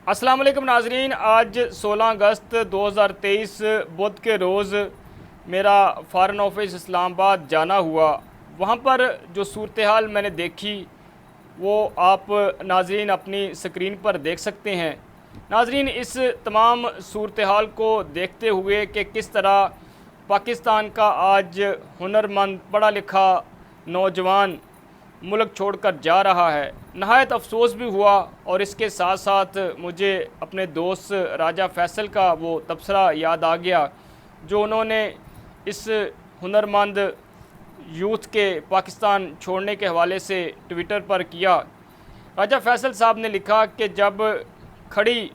अस्सलाम वालेकुम नाजरीन। आज 16 अगस्त 2023 बुध के रोज़ मेरा फ़ॉरेन ऑफिस इस्लामाबाद जाना हुआ। वहाँ पर जो सूरत हाल मैंने देखी वो आप नाजरीन अपनी स्क्रीन पर देख सकते हैं। नाजरीन, इस तमाम सूरत हाल को देखते हुए कि किस तरह पाकिस्तान का आज हुनरमंद पढ़ा लिखा नौजवान मुल्क छोड़कर जा रहा है, नहायत अफसोस भी हुआ। और इसके साथ साथ मुझे अपने दोस्त राजा फैसल का वो तबसरा याद आ गया जो उन्होंने इस हुनरमंद यूथ के पाकिस्तान छोड़ने के हवाले से ट्विटर पर किया। राजा फैसल साहब ने लिखा कि जब खड़ी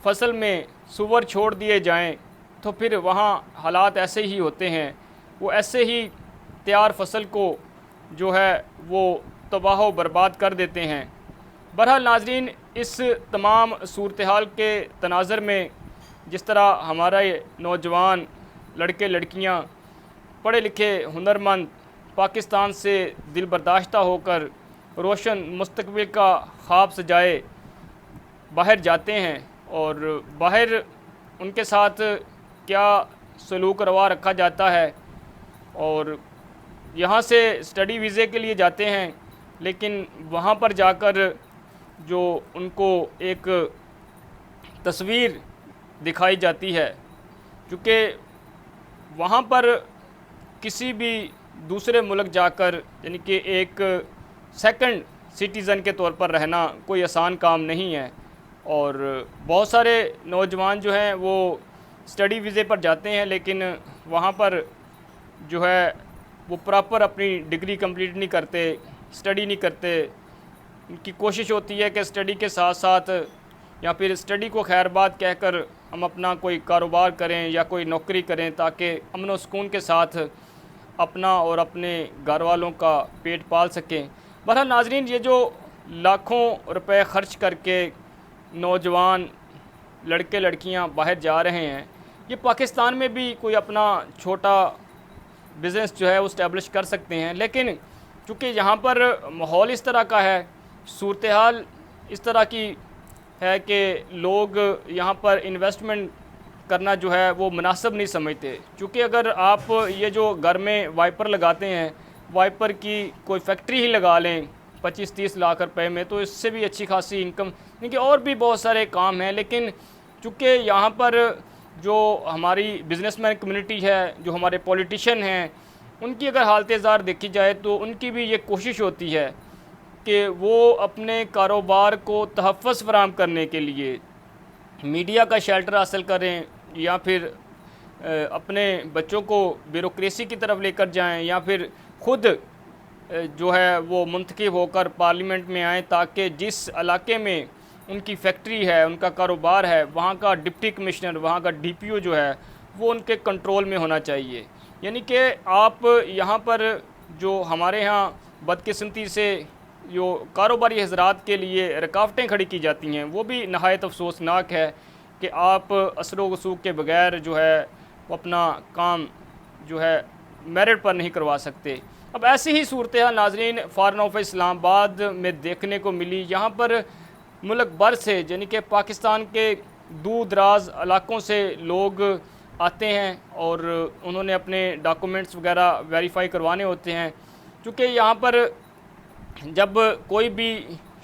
फसल में सुअर छोड़ दिए जाएं तो फिर वहाँ हालात ऐसे ही होते हैं, वो ऐसे ही तैयार फसल को जो है वो तबाह व बर्बाद कर देते हैं। बहरहाल नाजरीन, इस तमाम सूरत हाल के तनाज़र में जिस तरह हमारे नौजवान लड़के लड़कियां पढ़े लिखे हुनरमंद पाकिस्तान से दिल बर्दाश्ता होकर रोशन मुस्तकबिल का ख्वाब सजाए बाहर जाते हैं और बाहर उनके साथ क्या सलूक रवा रखा जाता है और यहाँ से स्टडी वीज़े के लिए जाते हैं, लेकिन वहाँ पर जाकर जो उनको एक तस्वीर दिखाई जाती है, क्योंकि वहाँ पर किसी भी दूसरे मुल्क जाकर यानी कि एक सेकंड सिटीज़न के तौर पर रहना कोई आसान काम नहीं है। और बहुत सारे नौजवान जो हैं वो स्टडी वीज़े पर जाते हैं, लेकिन वहाँ पर जो है वो प्रॉपर अपनी डिग्री कंप्लीट नहीं करते, स्टडी नहीं करते। उनकी कोशिश होती है कि स्टडी के साथ साथ या फिर स्टडी को खैरबाद कहकर हम अपना कोई कारोबार करें या कोई नौकरी करें ताकि अमन व सुकून के साथ अपना और अपने घर वालों का पेट पाल सकें। बहरहाल नाजरीन, ये जो लाखों रुपए ख़र्च करके नौजवान लड़के लड़कियां बाहर जा रहे हैं, ये पाकिस्तान में भी कोई अपना छोटा बिज़नेस जो है वो इस्टेब्लिश कर सकते हैं। लेकिन चूँकि यहाँ पर माहौल इस तरह का है, सूरत हाल इस तरह की है कि लोग यहाँ पर इन्वेस्टमेंट करना जो है वो मुनासिब नहीं समझते। क्योंकि अगर आप ये जो घर में वाइपर लगाते हैं, वाइपर की कोई फैक्ट्री ही लगा लें 25-30 लाख रुपए में, तो इससे भी अच्छी खासी इनकम, क्योंकि और भी बहुत सारे काम हैं। लेकिन चूँकि यहाँ पर जो हमारी बिज़नेसमैन कम्युनिटी है, जो हमारे पॉलिटिशियन हैं, उनकी अगर हालत ज़ार देखी जाए तो उनकी भी ये कोशिश होती है कि वो अपने कारोबार को तहफ़्फ़ुज़ फराहम करने के लिए मीडिया का शेल्टर हासिल करें या फिर अपने बच्चों को ब्यूरोक्रेसी की तरफ लेकर जाएं या फिर ख़ुद जो है वो मुंतखब होकर पार्लियामेंट में आएँ, ताकि जिस इलाके में उनकी फैक्ट्री है, उनका कारोबार है, वहाँ का डिप्टी कमिश्नर, वहाँ का डीपीओ जो है वो उनके कंट्रोल में होना चाहिए। यानी कि आप यहाँ पर जो हमारे यहाँ बदकिस्मती से जो कारोबारी हज़रात के लिए रुकावटें खड़ी की जाती हैं, वो भी नहायत अफसोसनाक है कि आप असर वसूक के बग़ैर जो है वो अपना काम जो है मेरिट पर नहीं करवा सकते। अब ऐसी ही सूरत हाल नाज़रीन फ़ॉरेन ऑफिस इस्लामाबाद में देखने को मिली। यहाँ पर मुल्क भर से यानी कि पाकिस्तान के दूर दराज इलाकों से लोग आते हैं और उन्होंने अपने डॉक्यूमेंट्स वगैरह वेरीफाई करवाने होते हैं। क्योंकि यहाँ पर जब कोई भी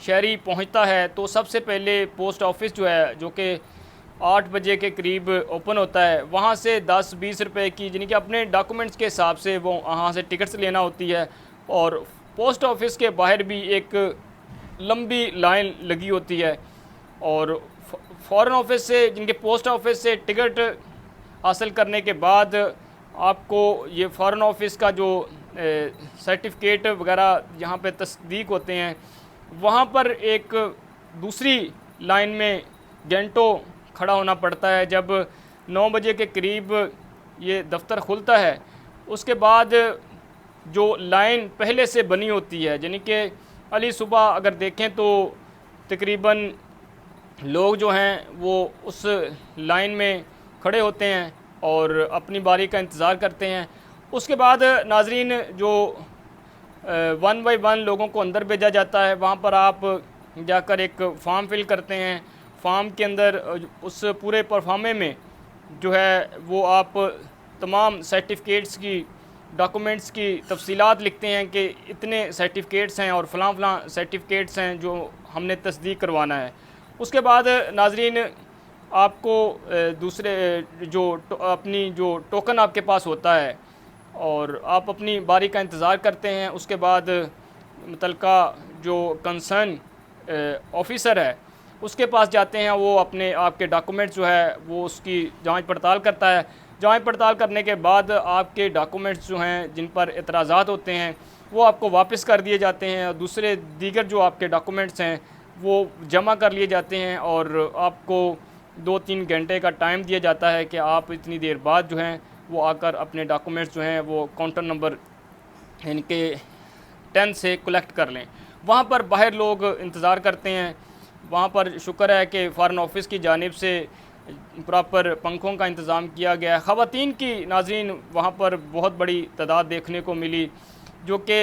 शहरी पहुँचता है तो सबसे पहले पोस्ट ऑफिस जो है, जो कि 8 बजे के करीब ओपन होता है, वहाँ से 10-20 रुपए की यानी कि अपने डॉक्यूमेंट्स के हिसाब से वो वहाँ से टिकट्स लेना होती है। और पोस्ट ऑफिस के बाहर भी एक लंबी लाइन लगी होती है और फ़ॉरेन ऑफिस से, जिनके पोस्ट ऑफिस से टिकट हासिल करने के बाद आपको ये फ़ॉरेन ऑफिस का जो सर्टिफिकेट वगैरह यहाँ पे तस्दीक होते हैं, वहाँ पर एक दूसरी लाइन में घंटों खड़ा होना पड़ता है। जब 9 बजे के करीब ये दफ्तर खुलता है, उसके बाद जो लाइन पहले से बनी होती है, यानी कि अली सुबह अगर देखें तो तकरीबन लोग जो हैं वो उस लाइन में खड़े होते हैं और अपनी बारी का इंतज़ार करते हैं। उसके बाद नाजरीन जो 1 बाय 1 लोगों को अंदर भेजा जाता है, वहाँ पर आप जाकर एक फॉर्म फिल करते हैं। फॉर्म के अंदर उस पूरे परफॉर्मे में जो है वो आप तमाम सर्टिफिकेट्स की, डॉक्यूमेंट्स की तफसीलात लिखते हैं कि इतने सर्टिफिकेट्स हैं और फ़लाँ फ़लाँ सर्टिफिकेट्स हैं जो हमने तस्दीक करवाना है। उसके बाद नाज़रीन आपको दूसरे अपनी जो टोकन आपके पास होता है और आप अपनी बारी का इंतज़ार करते हैं। उसके बाद मुतलका जो कंसर्न ऑफ़िसर है उसके पास जाते हैं, वो अपने आपके डॉक्यूमेंट्स जो है वो उसकी जांच पड़ताल करता है। जांच पड़ताल करने के बाद आपके डॉक्यूमेंट्स जो हैं जिन पर एतराज़ात होते हैं वो आपको वापस कर दिए जाते हैं और दूसरे दीगर जो आपके डॉक्यूमेंट्स हैं वो जमा कर लिए जाते हैं और आपको 2-3 घंटे का टाइम दिया जाता है कि आप इतनी देर बाद जो हैं वो आकर अपने डॉक्यूमेंट्स जो हैं वो काउंटर नंबर इनके 10 से कलेक्ट कर लें। वहाँ पर बाहर लोग इंतज़ार करते हैं। वहाँ पर शुक्र है कि फ़ॉरेन ऑफिस की जानिब से प्रॉपर पंखों का इंतज़ाम किया गया है। ख़वातीन की नाज़रीन वहाँ पर बहुत बड़ी तादाद देखने को मिली जो कि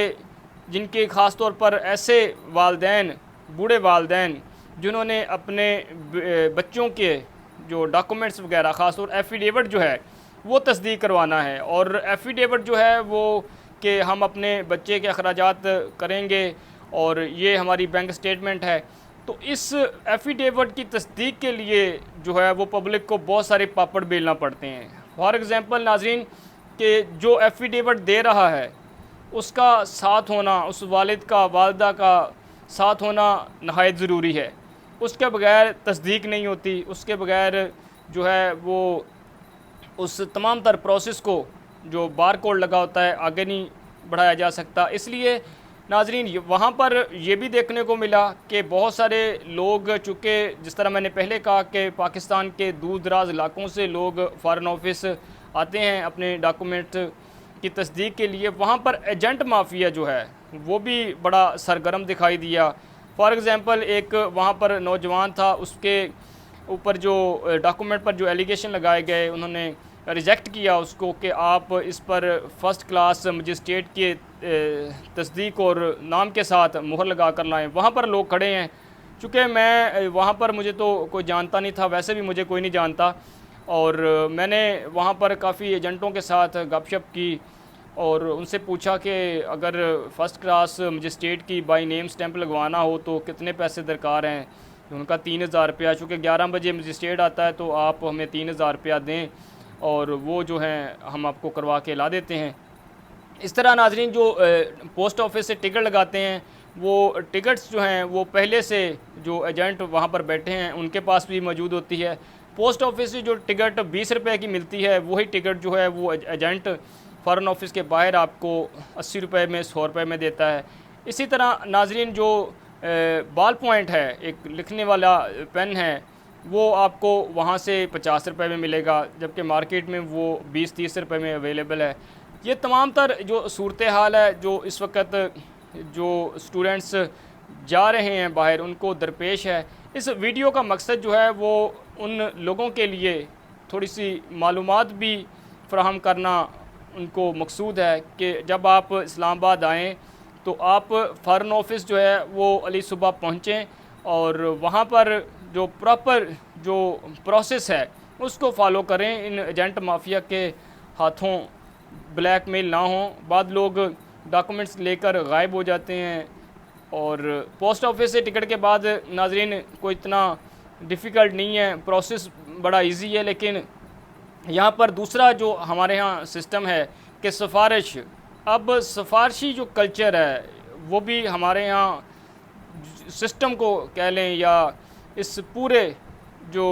जिनके ख़ास तौर पर ऐसे वालदैन, बूढ़े वालदैन जिन्होंने अपने बच्चों के जो डॉक्यूमेंट्स वगैरह ख़ास तौर एफ़िडेविट जो है वो तस्दीक करवाना है और एफ़िडेविट जो है वो कि हम अपने बच्चे के अखराजात करेंगे और ये हमारी बैंक स्टेटमेंट है। तो इस एफ़िडेविट की तस्दीक के लिए जो है वो पब्लिक को बहुत सारे पापड़ बेलना पड़ते हैं। फॉर एग्ज़ाम्पल नाज़रीन कि जो एफ़िडेविट दे रहा है उसका साथ होना, उस वालिद का, वालदा का साथ होना नहायत ज़रूरी है। उसके बग़ैर तस्दीक नहीं होती, उसके बग़ैर जो है वो उस तमाम तर प्रोसेस को जो बार कोड लगा होता है आगे नहीं बढ़ाया जा सकता। इसलिए नाज़रीन वहाँ पर ये भी देखने को मिला कि बहुत सारे लोग, चूँकि जिस तरह मैंने पहले कहा कि पाकिस्तान के दूर दराज इलाकों से लोग फ़ॉरेन ऑफिस आते हैं अपने डॉक्यूमेंट की तस्दीक के लिए, वहाँ पर एजेंट माफिया जो है वो भी बड़ा सरगर्म दिखाई दिया। फॉर एग्ज़ाम्पल एक वहाँ पर नौजवान था, उसके ऊपर जो डॉक्यूमेंट पर जो एलिगेशन लगाए गए उन्होंने रिजेक्ट किया उसको कि आप इस पर फ़र्स्ट क्लास मजिस्ट्रेट के तस्दीक और नाम के साथ मुहर लगा कर लाएँ। वहाँ पर लोग खड़े हैं, चूँकि मैं वहाँ पर मुझे तो कोई जानता नहीं था, वैसे भी मुझे कोई नहीं जानता, और मैंने वहाँ पर काफ़ी एजेंटों के साथ गपशप की और उनसे पूछा कि अगर फ़र्स्ट क्लास मजिस्ट्रेट की बाई नेम स्टैंप लगवाना हो तो कितने पैसे दरकार हैं। उनका 3000 रुपया, चूँकि 11 बजे मजिस्ट्रेट आता है तो आप हमें 3000 रुपया दें और वो जो हैं हम आपको करवा के ला देते हैं। इस तरह नाज़रीन जो पोस्ट ऑफिस से टिकट लगाते हैं वो टिकट्स जो हैं वो पहले से जो एजेंट वहाँ पर बैठे हैं उनके पास भी मौजूद होती है। पोस्ट ऑफिस से जो टिकट 20 रुपये की मिलती है वही टिकट जो है वो एजेंट फ़ॉरेन ऑफिस के बाहर आपको 80 रुपये में, 100 रुपये में देता है। इसी तरह नाज़रीन जो बॉल पॉइंट है, एक लिखने वाला पेन है, वो आपको वहाँ से 50 रुपये में मिलेगा, जबकि मार्केट में वो 20-30 रुपये में अवेलेबल है। ये तमाम तर जो सूरत हाल है जो इस वक्त जो स्टूडेंट्स जा रहे हैं बाहर उनको दरपेश है। इस वीडियो का मकसद जो है वो उन लोगों के लिए थोड़ी सी मालूमात भी फ़राहम करना उनको मकसूद है कि जब आप इस्लामाबाद आएँ तो आप फ़ॉरेन ऑफिस जो है वो अली सुबह पहुँचें और वहाँ पर जो प्रॉपर जो प्रोसेस है उसको फॉलो करें। इन एजेंट माफिया के हाथों ब्लैकमेल ना हो। बाद लोग डॉक्यूमेंट्स लेकर गायब हो जाते हैं और पोस्ट ऑफिस से टिकट के बाद नाजरीन कोई इतना डिफ़िकल्ट नहीं है, प्रोसेस बड़ा इजी है। लेकिन यहाँ पर दूसरा जो हमारे यहाँ सिस्टम है कि सिफारिश, अब सिफारशी जो कल्चर है वो भी हमारे यहाँ सिस्टम को कह लें या इस पूरे जो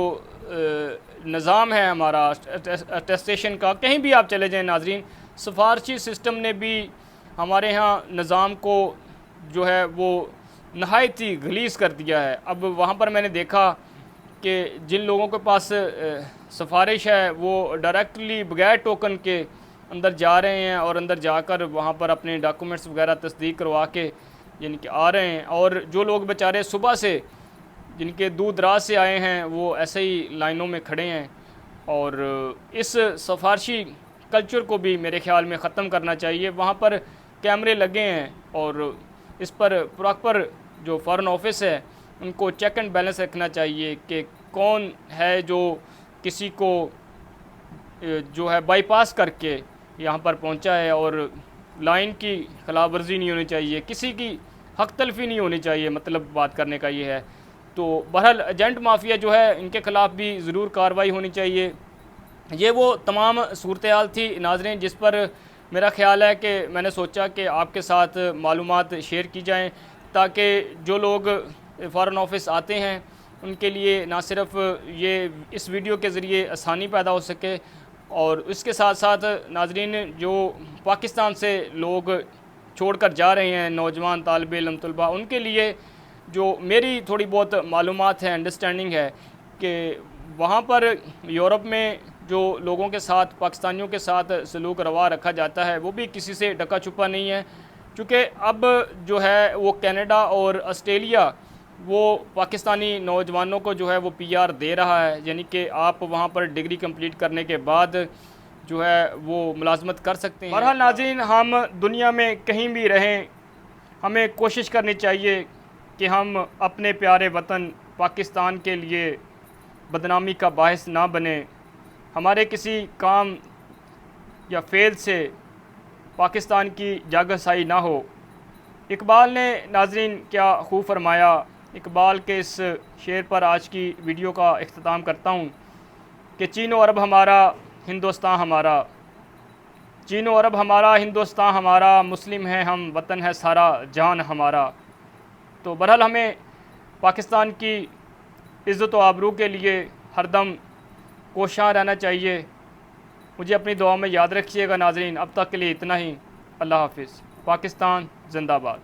निज़ाम है हमारा अटेस्टेशन का, कहीं भी आप चले जाएं नाजरीन, सिफारशी सिस्टम ने भी हमारे यहाँ निज़ाम को जो है वो नहायत ही गलीज़ कर दिया है। अब वहाँ पर मैंने देखा कि जिन लोगों के पास सिफारिश है वो डायरेक्टली बगैर टोकन के अंदर जा रहे हैं और अंदर जाकर वहाँ पर अपने डॉक्यूमेंट्स वगैरह तस्दीक करवा के यानी कि आ रहे हैं। और जो लोग बेचारे सुबह से जिनके दूर दराज से आए हैं वो ऐसे ही लाइनों में खड़े हैं। और इस सिफारशी कल्चर को भी मेरे ख़्याल में ख़त्म करना चाहिए। वहाँ पर कैमरे लगे हैं और इस पर प्रॉपर जो फ़ॉरेन ऑफिस है उनको चेक एंड बैलेंस रखना चाहिए कि कौन है जो किसी को जो है बाईपास करके यहाँ पर पहुँचा है, और लाइन की खिलाफ वर्जी नहीं होनी चाहिए, किसी की हक तलफी नहीं होनी चाहिए, मतलब बात करने का ये है। तो बहरहाल एजेंट माफिया जो है इनके ख़िलाफ़ भी ज़रूर कार्रवाई होनी चाहिए। ये वो तमाम सूरत हाल थी नाज़रीन जिस पर मेरा ख़्याल है कि मैंने सोचा कि आपके साथ मालूमात शेयर की जाएँ, ताकि जो लोग फ़ॉरेन ऑफिस आते हैं उनके लिए ना सिर्फ ये इस वीडियो के ज़रिए आसानी पैदा हो सके, और इसके साथ साथ नाज़रीन जो पाकिस्तान से लोग छोड़कर जा रहे हैं, नौजवान तालिब इल्म तलबा, उनके लिए जो मेरी थोड़ी बहुत मालूमात है, अंडरस्टैंडिंग है कि वहाँ पर यूरोप में जो लोगों के साथ, पाकिस्तानियों के साथ सलूक रवा रखा जाता है वो भी किसी से ढका छुपा नहीं है। चूँकि अब जो है वो कनाडा और ऑस्ट्रेलिया वो पाकिस्तानी नौजवानों को जो है वो पीआर दे रहा है, यानी कि आप वहाँ पर डिग्री कंप्लीट करने के बाद जो है वो मुलाजमत कर सकते हैं। बहरहाल नाज़रीन, हम दुनिया में कहीं भी रहें, हमें कोशिश करनी चाहिए कि हम अपने प्यारे वतन पाकिस्तान के लिए बदनामी का बाहिस ना बने, हमारे किसी काम या फ़ेल से पाकिस्तान की जागरसाई ना हो। इकबाल ने नाज़रीन क्या खूब फरमाया। इकबाल के इस शेर पर आज की वीडियो का इख्तिताम करता हूँ कि चीन और अरब हमारा, हिंदुस्तान हमारा, चीन और अरब हमारा, हिंदुस्तान हमारा, मुस्लिम है हम, वतन है सारा, जान हमारा। तो बहरहाल हमें पाकिस्तान की इज़्ज़त व आबरू के लिए हरदम कोशां रहना चाहिए। मुझे अपनी दुआ में याद रखिएगा नाज़रीन। अब तक के लिए इतना ही। अल्लाह हाफ़िज़। पाकिस्तान जिंदाबाद।